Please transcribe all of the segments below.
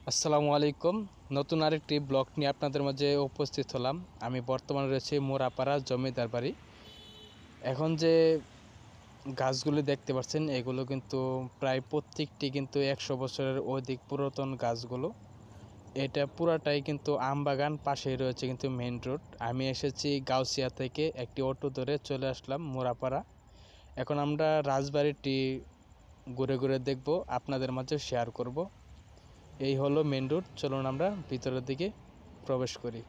আসসালামু আলাইকুম। নতুন আরেকটি ব্লগ নিয়ে আপনাদের মাঝে উপস্থিত হলাম। আমি বর্তমানে রয়েছি মোরাপাড়া জমিদার বাড়ি। এখন যে গাছগুলি দেখতে পাচ্ছেন এগুলো কিন্তু প্রায় প্রত্যেকটি কিন্তু 100 বছরের অধিক পুরাতন গাছগুলো। এটা পুরাটাই কিন্তু আম বাগান, পাশেই রয়েছে কিন্তু মেইন রোড। আমি এসেছি গাউসিয়া থেকে, একটি অটো ধরে চলে আসলাম মোরাপাড়া। এখন আমরা রাজবাড়িটি ঘুরে ঘুরে দেখব, আপনাদের মাঝে শেয়ার করব। এই হলো মেন রোড। চলুন আমরা ভিতরের দিকে প্রবেশ করি।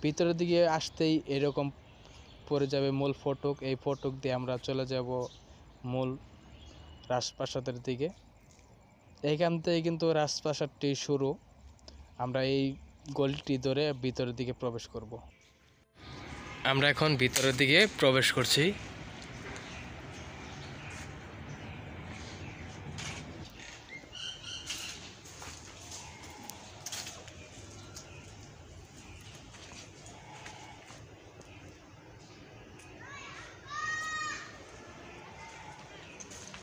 ভিতরের দিকে আসতেই এরকম পড়ে যাবে মূল ফটক। এই ফটক দিয়ে আমরা চলে যাব মূল রাজপ্রাসাদের দিকে। এইখান থেকে কিন্তু রাজপ্রাসাদটি শুরু। আমরা এই গলিটি ধরে ভিতরের দিকে প্রবেশ করব। আমরা এখন ভিতরের দিকে প্রবেশ করছি।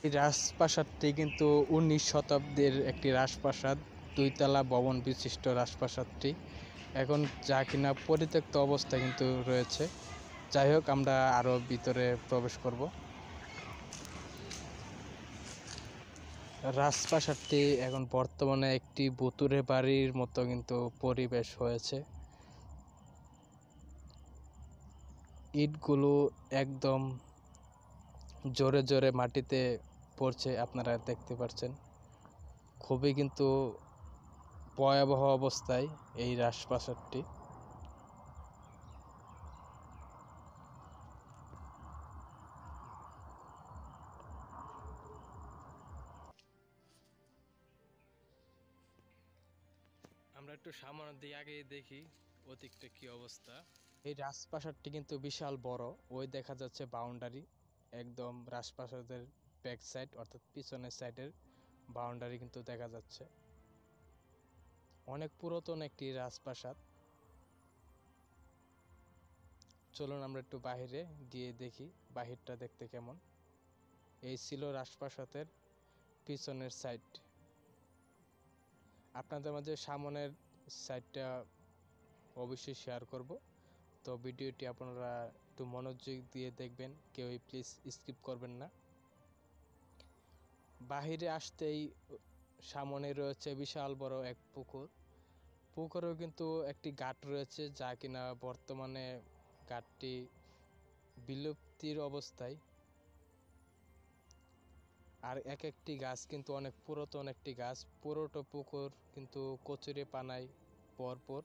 এই রাজপ্রাসাদটি কিন্তু 19 শতাব্দীর একটি রাজপ্রাসাদ, 2 তলা ভবন বিশিষ্ট রাজপ্রাসাদটি এখন যা কিনা পরিত্যক্ত অবস্থায় কিন্তু রয়েছে। যাই হোক, আমরা আরও ভিতরে প্রবেশ করব। রাজপ্রাসাদটি এখন বর্তমানে একটি ভুতুড়ে বাড়ির মতো কিন্তু পরিবেশ হয়েছে। ইটগুলো একদম জোরে জোরে মাটিতে পড়ছে, আপনারা দেখতে পাচ্ছেন। খুবই কিন্তু ভয়াবহ অবস্থায় এই রাজপ্রাসাদটি। আমরা একটু সামনের দিকে আগে দেখি অতিকটা কি অবস্থা। এই রাজপ্রাসাদটি কিন্তু বিশাল বড়। ওই দেখা যাচ্ছে বাউন্ডারি, একদম রাজপ্রাসাদের ব্যাক সাইড অর্থাৎ পিছনের সাইডের বাউন্ডারি কিন্তু দেখা যাচ্ছে। অনেক পুরাতন একটি রাজপ্রাসাদ। চলুন আমরা একটু বাহিরে গিয়ে দেখি বাহিরটা দেখতে কেমন। এই ছিল রাজপ্রাসাদের পিছনের সাইড। আপনাদের মাঝে সামনের সাইডটা অবশ্যই শেয়ার করব। তো ভিডিওটি আপনারা একটু মনোযোগ দিয়ে দেখবেন, কেউই প্লিজ স্কিপ করবেন না। বাহিরে আসতেই সামনে রয়েছে বিশাল বড় এক পুকুর। পুকুরেও কিন্তু একটি ঘাট রয়েছে, যা কিনা বর্তমানে ঘাটটি বিলুপ্তির অবস্থায়। আর এক একটি গাছ কিন্তু অনেক পুরাতন একটি গাছ। পুরোটা পুকুর কিন্তু কচুরি পানায় ভরপুর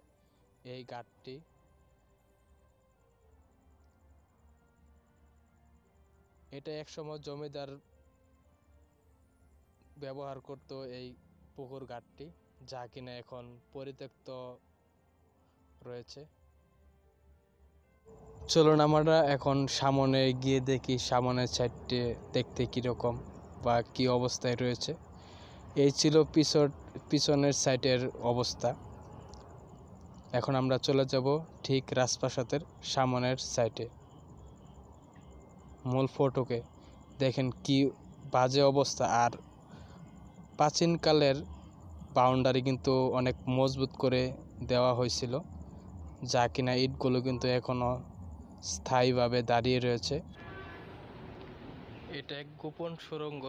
এই ঘাটটি। এটা একসময় জমিদার ব্যবহার করত এই পুকুর ঘাটটি, যা কিনা এখন পরিত্যক্ত রয়েছে। চলুন আমরা এখন সামনে গিয়ে দেখি সামনের সাইডটি দেখতে কীরকম বা কি অবস্থায় রয়েছে। এই ছিল পিছনের সাইডের অবস্থা। এখন আমরা চলে যাব ঠিক রাজপ্রাসাদের সামনের সাইডে মূল ফটকে। দেখেন কি বাজে অবস্থা। আর প্রাচীনকালের বাউন্ডারি কিন্তু অনেক মজবুত করে দেওয়া হয়েছিল, যা কিনা ইটগুলো কিন্তু এখনো স্থায়ীভাবে দাঁড়িয়ে রয়েছে। এটা এক গোপন সুড়ঙ্গ।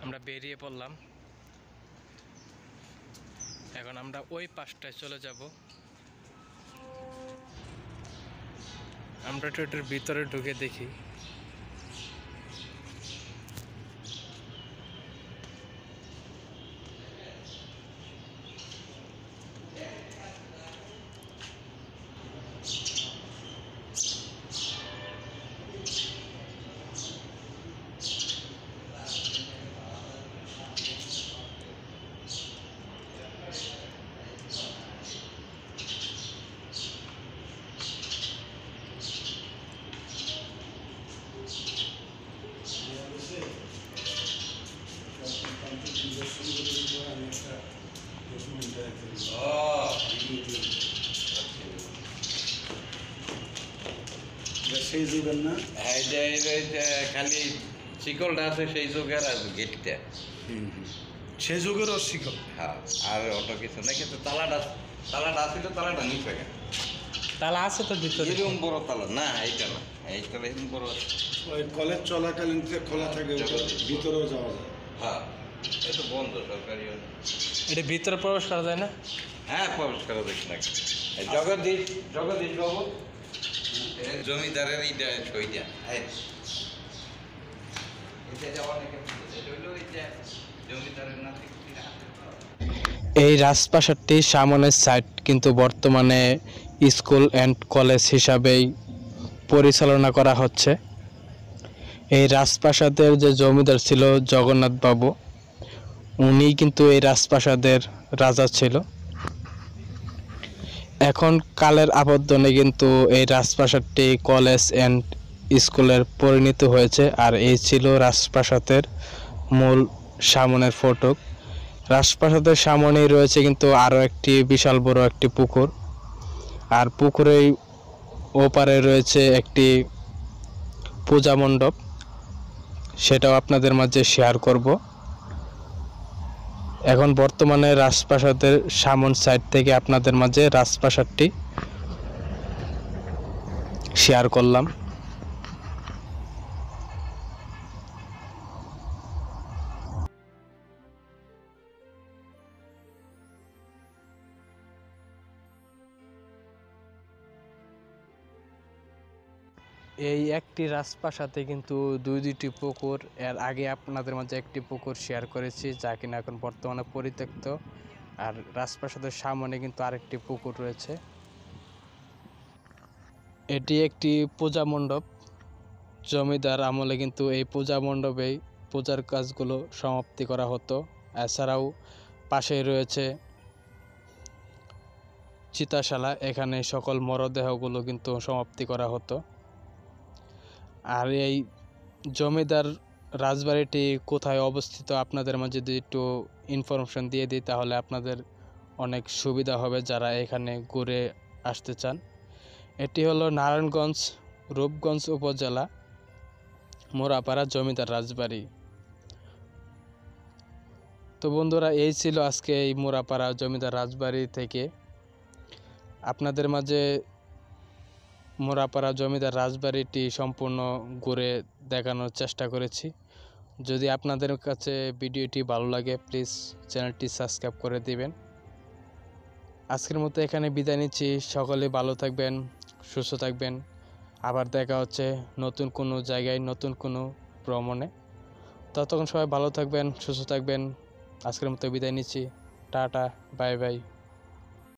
আমরা বেরিয়ে পড়লাম। এখন আমরা ওই পাশটায় চলে যাব। আমরা এটার ভিতরে ঢুকে দেখি। সেই যাবেন না খালি শিকলটা আছে সেই যুগের আর গেটটা সেই যুগেরও শিকল। হ্যাঁ, আর অন্য কিছু না, কিন্তু তালাটা আছিল, তালাটা নিচে গেছে। তালা আছে তো ভিতরে। এরকম বড় তালা না, এইটা না, এই তালা এরকম বড় আছে। ওই কলেজ চলাকালীন যে খোলা থাকে ওটা ভিতরেও যাওয়া যায়। হ্যাঁ, এটা বন্ধ সরকারি। এটা ভিতরে প্রবেশ করা যায় না? হ্যাঁ, প্রবেশ করা দেখি না। জগদীশ বাবু জমিদারের এইটা সইটা। জমিদারের নাতি। এই রাজপ্রাসাদটি সামনের সাইড কিন্তু বর্তমানে স্কুল অ্যান্ড কলেজ হিসাবেই পরিচালনা করা হচ্ছে। এই রাজপ্রাসাদের যে জমিদার ছিল জগন্নাথ বাবু, উনি কিন্তু এই রাজপ্রাসাদের রাজা ছিল। এখন কালের আবর্তনে কিন্তু এই রাজপ্রাসাদটি কলেজ অ্যান্ড স্কুলের পরিণত হয়েছে। আর এই ছিল রাজপ্রাসাদের মূল সামনের ফটক। রাজপ্রাসাদের সামনেই রয়েছে কিন্তু আরও একটি বিশাল বড় একটি পুকুর, আর পুকুরের ওপারে রয়েছে একটি পূজা মণ্ডপ, সেটাও আপনাদের মাঝে শেয়ার করব। এখন বর্তমানে রাজপ্রাসাদের সামন সাইড থেকে আপনাদের মাঝে রাজপ্রাসাদটি শেয়ার করলাম। এই একটি রাজপ্রাসাদে কিন্তু দুইটি পুকুর, এর আগে আপনাদের মাঝে একটি পুকুর শেয়ার করেছি যা কিনা এখন বর্তমানে পরিত্যক্ত। আর রাজপ্রাসাদের সামনে কিন্তু আরেকটি পুকুর রয়েছে। এটি একটি পূজা মণ্ডপ। জমিদার আমলে কিন্তু এই পূজা মণ্ডপেই পূজার কাজগুলো সমাপ্তি করা হতো। এছাড়াও পাশেই রয়েছে চিতাশালা, এখানে সকল মরদেহগুলো কিন্তু সমাপ্তি করা হতো। আর এই জমিদার রাজবাড়িটি কোথায় অবস্থিত আপনাদের মাঝে যদি একটু ইনফরমেশন দিয়ে দিই তাহলে আপনাদের অনেক সুবিধা হবে যারা এখানে ঘুরে আসতে চান। এটি হলো নারায়ণগঞ্জ রূপগঞ্জ উপজেলা, মোরাপাড়া জমিদার রাজবাড়ি। তো বন্ধুরা, এই ছিল আজকে এই মোরাপাড়া জমিদার রাজবাড়ি থেকে আপনাদের মাঝে মোরাপাড়া জমিদার রাজবাড়িটি সম্পূর্ণ ঘুরে দেখানোর চেষ্টা করেছি। যদি আপনাদের কাছে ভিডিওটি ভালো লাগে প্লিজ চ্যানেলটি সাবস্ক্রাইব করে দিবেন। আজকের মতো এখানে বিদায় নিচ্ছি। সকলে ভালো থাকবেন, সুস্থ থাকবেন। আবার দেখা হচ্ছে নতুন কোনো জায়গায়, নতুন কোনো ভ্রমণে। ততক্ষণ সবাই ভালো থাকবেন, সুস্থ থাকবেন। আজকের মতো বিদায় নিচ্ছি। Tata, bye bye.